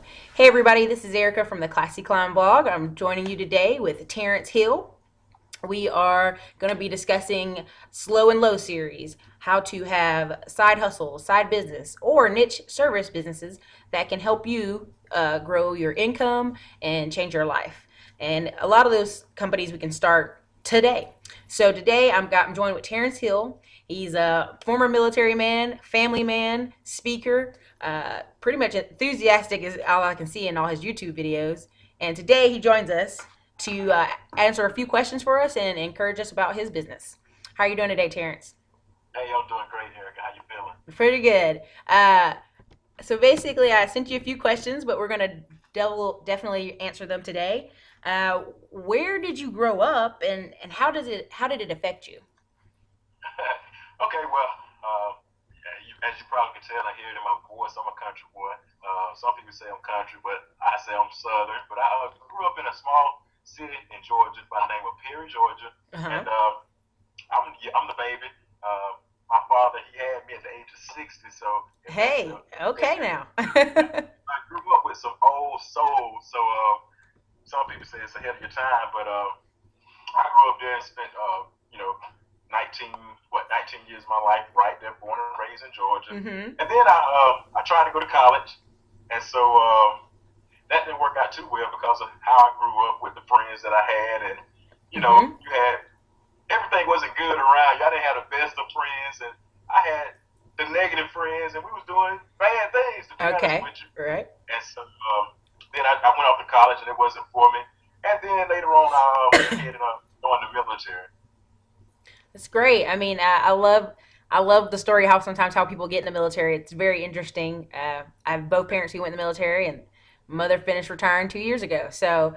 Hey everybody, this is Erica from the Classy Climb blog. I'm joining you today with Terence Hill. We are going to be discussing slow and low series, how to have side hustle, side business, or niche service businesses that can help you grow your income and change your life. And a lot of those companies we can start today. So today I'm joined with Terence Hill. He's a former military man, speaker, pretty much enthusiastic is all I can see in all his YouTube videos. And today he joins us to answer a few questions for us and encourage us about his business. How are you doing today, Terence? Hey, I'm doing great, Erica. How you feeling? Pretty good. So basically, I sent you a few questions, but we're going to definitely answer them today. Where did you grow up, and how did it affect you? Okay, well, yeah, as you probably can tell, I hear it in my voice. I'm a country boy. Some people say I'm country, but I say I'm Southern. But I grew up in a small city in Georgia by the name of Perry, Georgia, Uh huh. and I'm the baby. My father he had me at the age of 60, so if that's Hey, okay now. I grew up with some old souls. So some people say it's ahead of your time, but I grew up there and spent, 19, 19 years of my life right there, born and raised in Georgia. Mm-hmm. And then I tried to go to college, and so that didn't work out too well because of how I grew up with the friends that I had, and Mm-hmm. you had everything wasn't good around you. I didn't have the best of friends, and I had the negative friends, and we was doing bad things to be honest Okay. with you. Right. And so then I went off to college, and it wasn't for me. And then later on, I ended up going to the military. It's great. I mean, I love the story how sometimes how people get in the military. It's very interesting. I have both parents who went in the military, and mother finished retiring 2 years ago. So,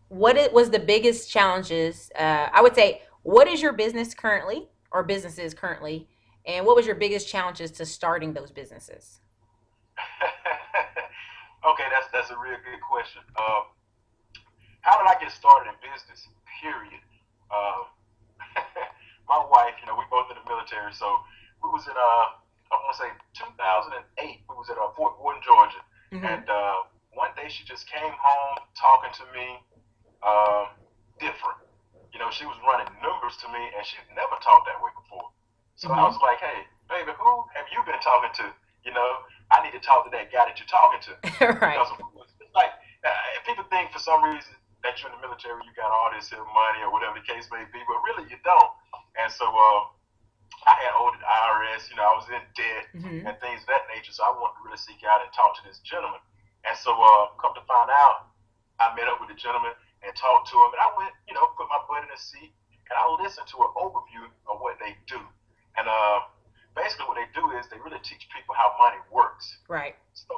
what it was the biggest challenges? I would say, what is your business currently, or businesses currently, and what was your biggest challenges to starting those businesses? Okay, that's a real good question. How did I get started in business? Period. Uh, my wife, we both in the military, so we was in I want to say 2008. We was at Fort Gordon, Georgia, Mm-hmm. and one day she just came home talking to me um, different. She was running numbers to me, and she'd never talked that way before. So I was Mm-hmm. like, "Hey, baby, who have you been talking to? You know, I need to talk to that guy that you're talking to Right. because of course, it's like people think for some reason that you're in the military, you got all this here money or whatever the case may be, but really you don't. And so I had owed the IRS, I was in debt Mm-hmm. and things of that nature. So I wanted to really seek out and talk to this gentleman. And so come to find out, I met up with the gentleman and talked to him. And I went, put my butt in the seat and I listened to an overview of what they do. And basically what they do is they really teach people how money works. Right. So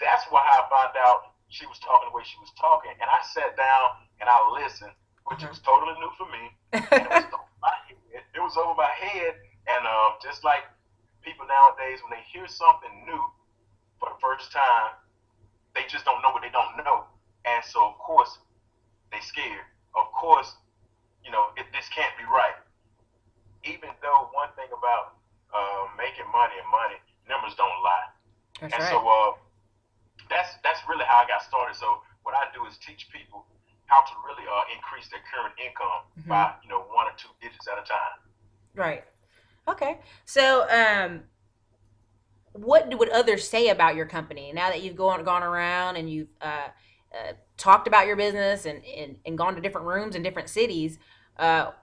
that's why I found out she was talking the way she was talking. And I sat down and I listened, which Uh-huh. was totally new for me. And it was over my head. It was over my head. And just like people nowadays, when they hear something new for the first time, they just don't know what they don't know. And so, of course, they scared. Of course, this can't be right. Even though one thing about making money and money, numbers don't lie. That's And so right. that's really how I got started. So what I do is teach people how to really increase their current income Mm-hmm. by one or two digits at a time. Right. Okay. So, what would others say about your company now that you've gone around and you've talked about your business and gone to different rooms in different cities?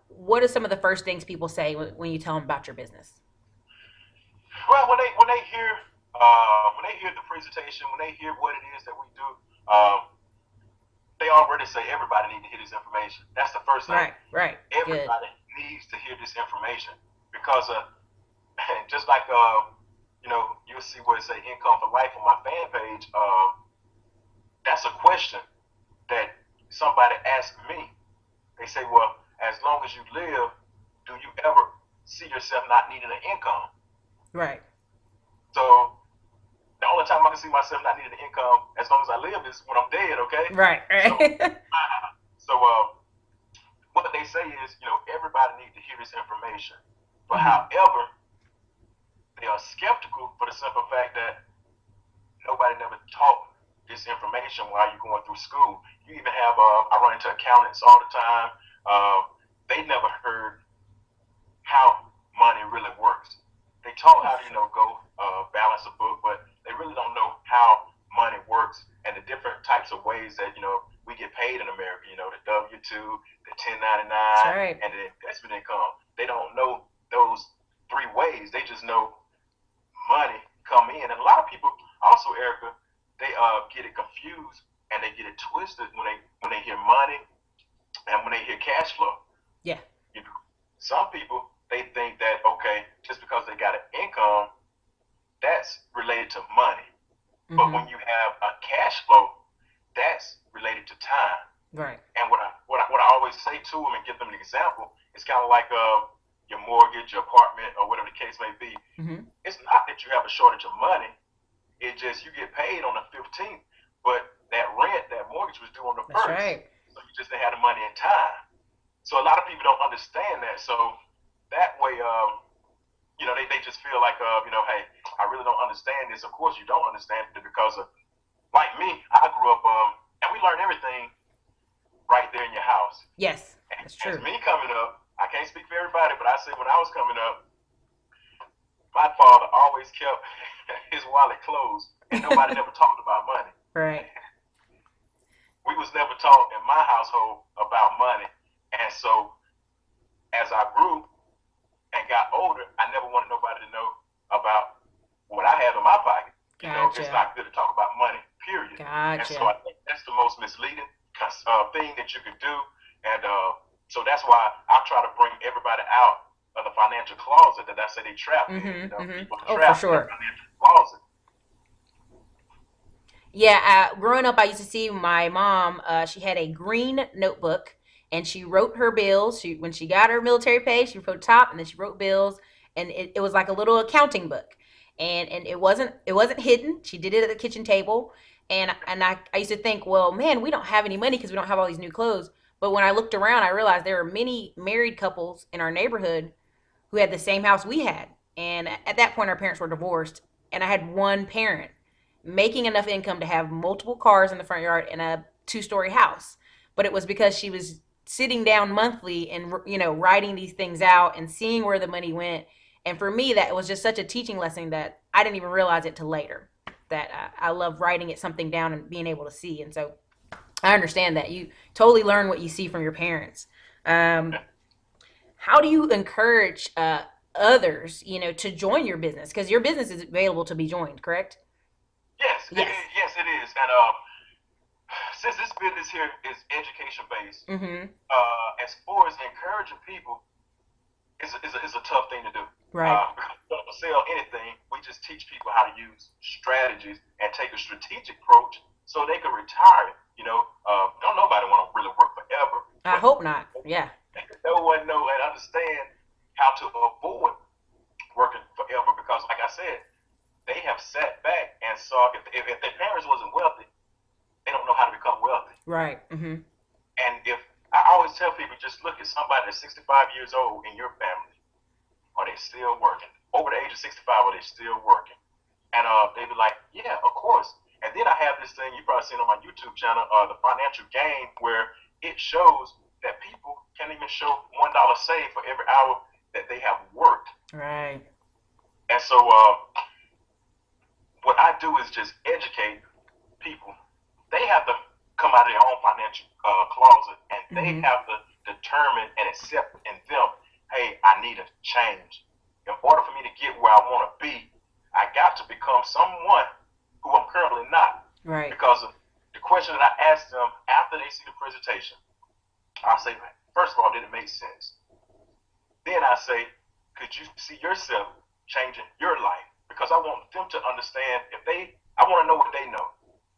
What are some of the first things people say when you tell them about your business? Well, when they hear the presentation, when they hear what it is that we do, they already say everybody needs to hear this information. That's the first thing. Right. Right. Good. Everybody needs to hear this information because just like you'll see where it say income for life on my fan page. That's a question that somebody asked me. They say, well, as long as you live, do you ever see yourself not needing an income? Right. So the only time I can see myself not needing an income as long as I live is when I'm dead. Okay. Right. So Right. so what they say is, everybody needs to hear this information. But Mm-hmm. however, they are skeptical for the simple fact that nobody never taught this information while you're going through school. You even have, I run into accountants all the time. Uh, they never heard how money really works. They taught how to, go balance a book, but they really don't know how money works and the different types of ways that, we get paid in America, the W-2, the That's 1099, right. and the investment income. They don't know those three ways. They just know money come in. And a lot of people also, Erica, they get it confused and they get it twisted when they hear money and when they hear cash flow. Yeah. You know, some people they think that okay, just because they got an income, that's related to money. But Mm-hmm. when you have a cash flow, that's related to time. Right. And what I always say to them and give them an example, it's kind of like your mortgage, your apartment, or whatever the case may be. Mm-hmm. It's not that you have a shortage of money. It just you get paid on the 15th, but that rent, that mortgage was due on the That's first, right. so you just didn't have the money in time. So a lot of people don't understand that. So that way, they just feel like, hey, I really don't understand this. Of course, you don't understand it because of, like me, I grew up, and we learned everything right there in your house. Yes, And that's as true. me coming up, I can't speak for everybody, but I say when I was coming up, my father always kept his wallet closed, and nobody never talked about money. Right. We was never taught in my household about money, and so as I grew and got older, I never wanted nobody to know about what I have in my pocket. It's Gotcha. not good to talk about money, period. And so Gotcha. I think that's the most misleading thing that you could do. And so that's why I try to bring everybody out of the financial closet that I say they trapped in. Mm-hmm. Mm-hmm. People are Oh, for trapped in a sure. financial closet. Yeah, growing up, I used to see my mom. She had a green notebook, and she wrote her bills. When she got her military pay, she wrote top, and then she wrote bills, and it was like a little accounting book, and it wasn't hidden. She did it at the kitchen table, and I used to think, well, man, we don't have any money because we don't have all these new clothes. But when I looked around, I realized there were many married couples in our neighborhood who had the same house we had. And at that point, our parents were divorced, and I had one parent making enough income to have multiple cars in the front yard and a two-story house. But it was because she was sitting down monthly and writing these things out and seeing where the money went. And for me, that was just such a teaching lesson that I didn't even realize it till later. That I love writing it something down and being able to see. And so I understand that you totally learn what you see from your parents. Um, how do you encourage others, to join your business? Because your business is available to be joined, correct? Yes, it Yes. is. Yes, it is. And since this business here is education based, Mm-hmm. as far as encouraging people, it's a tough thing to do. Right. We don't sell anything. We just teach people how to use strategies and take a strategic approach so they can retire. Don't nobody want to really work forever, I but hope not. Yeah. no one know and understand how to avoid working forever because, like I said, they have sat back and saw if their parents wasn't wealthy, they don't know how to become wealthy. Right. Mm-hmm. And if I always tell people, just look at somebody that's 65 years old in your family. Are they still working? Over the age of 65, are they still working? And they be like, yeah, of course. And then I have this thing you probably seen on my YouTube channel, the financial game, where it shows that people can't even show $1 saved for every hour that they have worked. Right. And so what I do is just educate people. They have to come out of their own financial closet, and they Mm-hmm. have to determine and accept in them, hey, I need a change. In order for me to get where I want to be, I got to become someone who I'm currently not. Right. Because of the question that I ask them after they see the presentation, I say, first of all, did it make sense? Then I say, could you see yourself changing your life? Because I want them to understand I want to know what they know.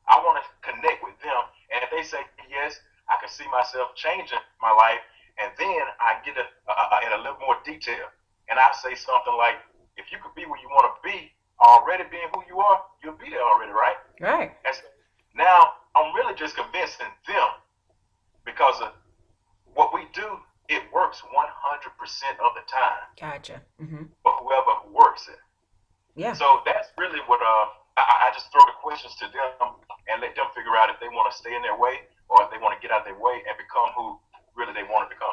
I want to connect with them. And if they say yes, I can see myself changing my life. And then I get in a little more detail. And I say something like, if you could be where you want to be, already being who you are, you'll be there already, right? Right. And so now I'm really just convincing them because of what we do, it works 100% of the time Gotcha. Mm-hmm. for whoever works it. Yeah. So that's really what I just throw the questions to them and let them figure out if they want to stay in their way or if they want to get out their way and become who really they want to become.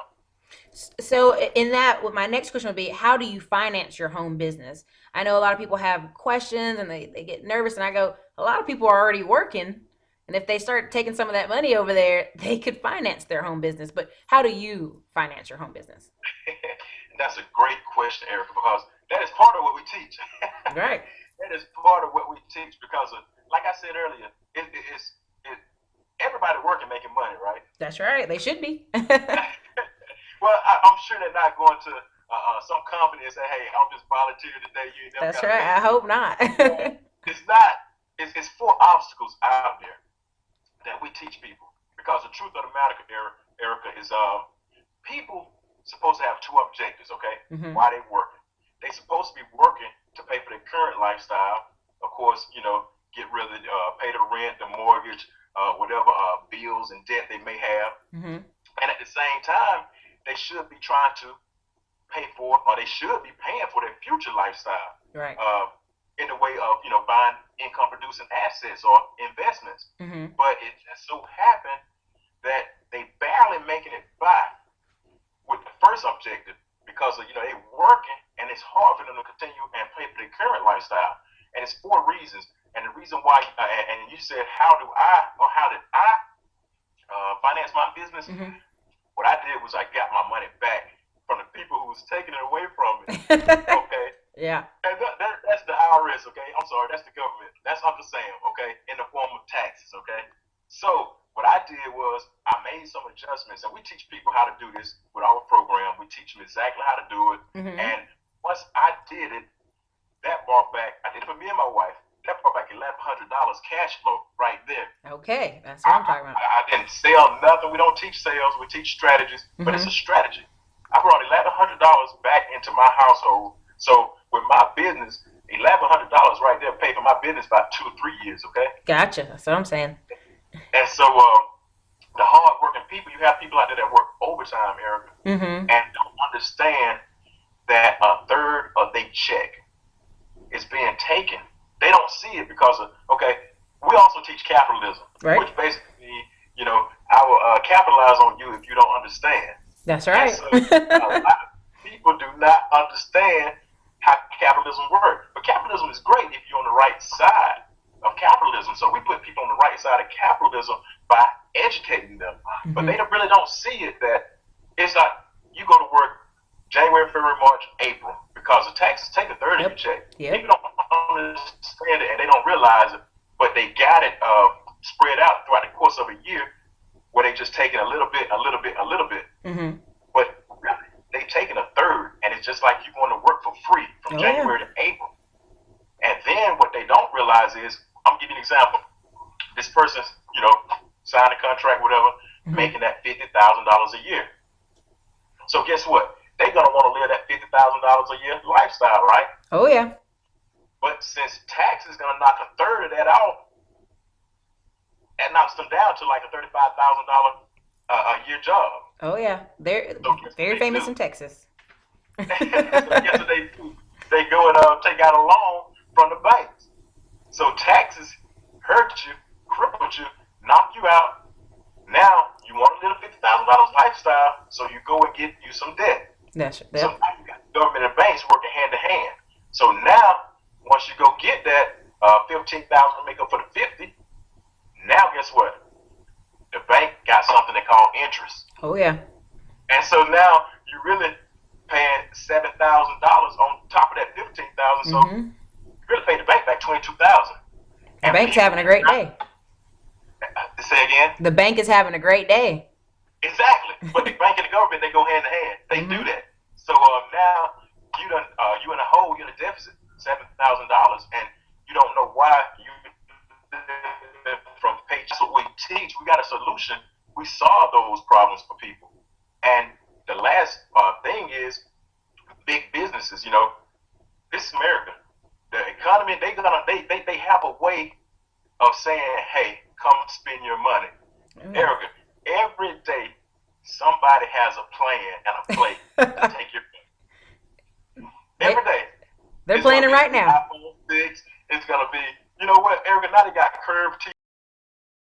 So in that, what my next question would be, how do you finance your home business? I know a lot of people have questions and they get nervous, and I go, a lot of people are already working, and if they start taking some of that money over there, they could finance their home business. But how do you finance your home business? That's a great question, Erica, because that is part of what we teach. Right. That is part of what we teach because, like I said earlier, it, everybody working making money, right? That's right. They should be. Well, I'm sure they're not going to some company and say, "Hey, I'm just volunteering today. You ain't never That's got to right. pay I me." hope not. It's not. It's four obstacles out there that we teach people because the truth of the matter, Erica, is people supposed to have two objectives. Okay, Hmm. why they working? They supposed to be working to pay for their current lifestyle. Of course, get rid of pay the rent, the mortgage, whatever bills and debt they may have, Hmm. and at the same time, they should be trying to pay for, or they should be paying for their future lifestyle. Right. In the way of buying income producing assets or investments. Hmm. But it just so happened that they barely making it by with the first objective because they working and it's hard for them to continue and pay for their current lifestyle. And it's four reasons. And the reason why, and you said, how did I finance my business? Hmm. What I did was I got my money back from the people who was taking it away from me. Okay, Yeah. and that's the IRS, okay? I'm sorry, that's the government. That's Uncle Sam, okay? In the form of taxes, okay? So what I did was I made some adjustments, and we teach people how to do this with our program. We teach them exactly how to do it. Hmm. And once I did it, that brought back, I did it for me and my wife, that brought back $1,100 cash flow right there. Okay. That's what I, I'm talking about. I didn't sell nothing. We don't teach sales. We teach strategies, but it's a Hmm. strategy. I brought $1,100 back into my household. So with my business, $1,100 right there paid for my business about 2 or 3 years. Okay, Gotcha. That's what I'm saying. and so the hardworking people, you have people out there that work overtime, Erica, Hmm. and don't understand that a third of their check is being taken. They don't see it because of we also teach capitalism, Right. which basically I will capitalize on you if you don't understand. That's And right. so a lot of people do not understand how capitalism works. But capitalism is great if you're on the right side of capitalism. So we put people on the right side of capitalism by educating them. But Hmm. they really don't see it that it's like you go to work January, February, March, April, because the taxes take a third of your Yep. check. Yep. People don't understand it and they don't realize it, but they got it spread out throughout the course of a year where they just taking a little bit, a little bit, a little bit. Hmm. But really, they taking a third, and it's just like you going to work for free from Oh yeah. January to April. And then what they don't realize is, I'm giving you an example. This person's, signed a contract, whatever, Hmm. making that $50,000 a year. So guess what? They're gonna want to live that $50,000 a year lifestyle, right? Oh yeah. But since tax is gonna knock a third of that off, that knocks them down to like a $35,000 a year job. Oh yeah. They're So guess what very they famous do? in Texas. So guess what they do? They go and take out a loan from the banks. So taxes hurt you, crippled you, knock you out. Now you want to live a $50,000 lifestyle, so you go and get you some debt. That's So yep. now you got government and banks working hand to hand. So now once you go get that 15,000 to make up for the 50, now guess what? The bank got something they call interest. Oh yeah. And so now you're really paying $7,000 on top of that 15,000. So Hmm. you really pay the bank back 22,000. The And bank's people having a great day. say again, The bank is having a great day. exactly. But the bank and the government they go hand in hand. They do Hmm. that. So now you in a hole, you're in a deficit $7,000, and you don't know why you from paycheck. That's what we teach. We got a solution. We solve those problems for people. And the last thing is big businesses. This is America. The economy, they have a way of saying, "Hey, come spend your money." Oh yeah. Erica, every day somebody has a plan and a play to take your money. they Every day. they're It's gonna planning be right the now. iPhone 6. It's gonna be, You know what, Erica? Now they got curved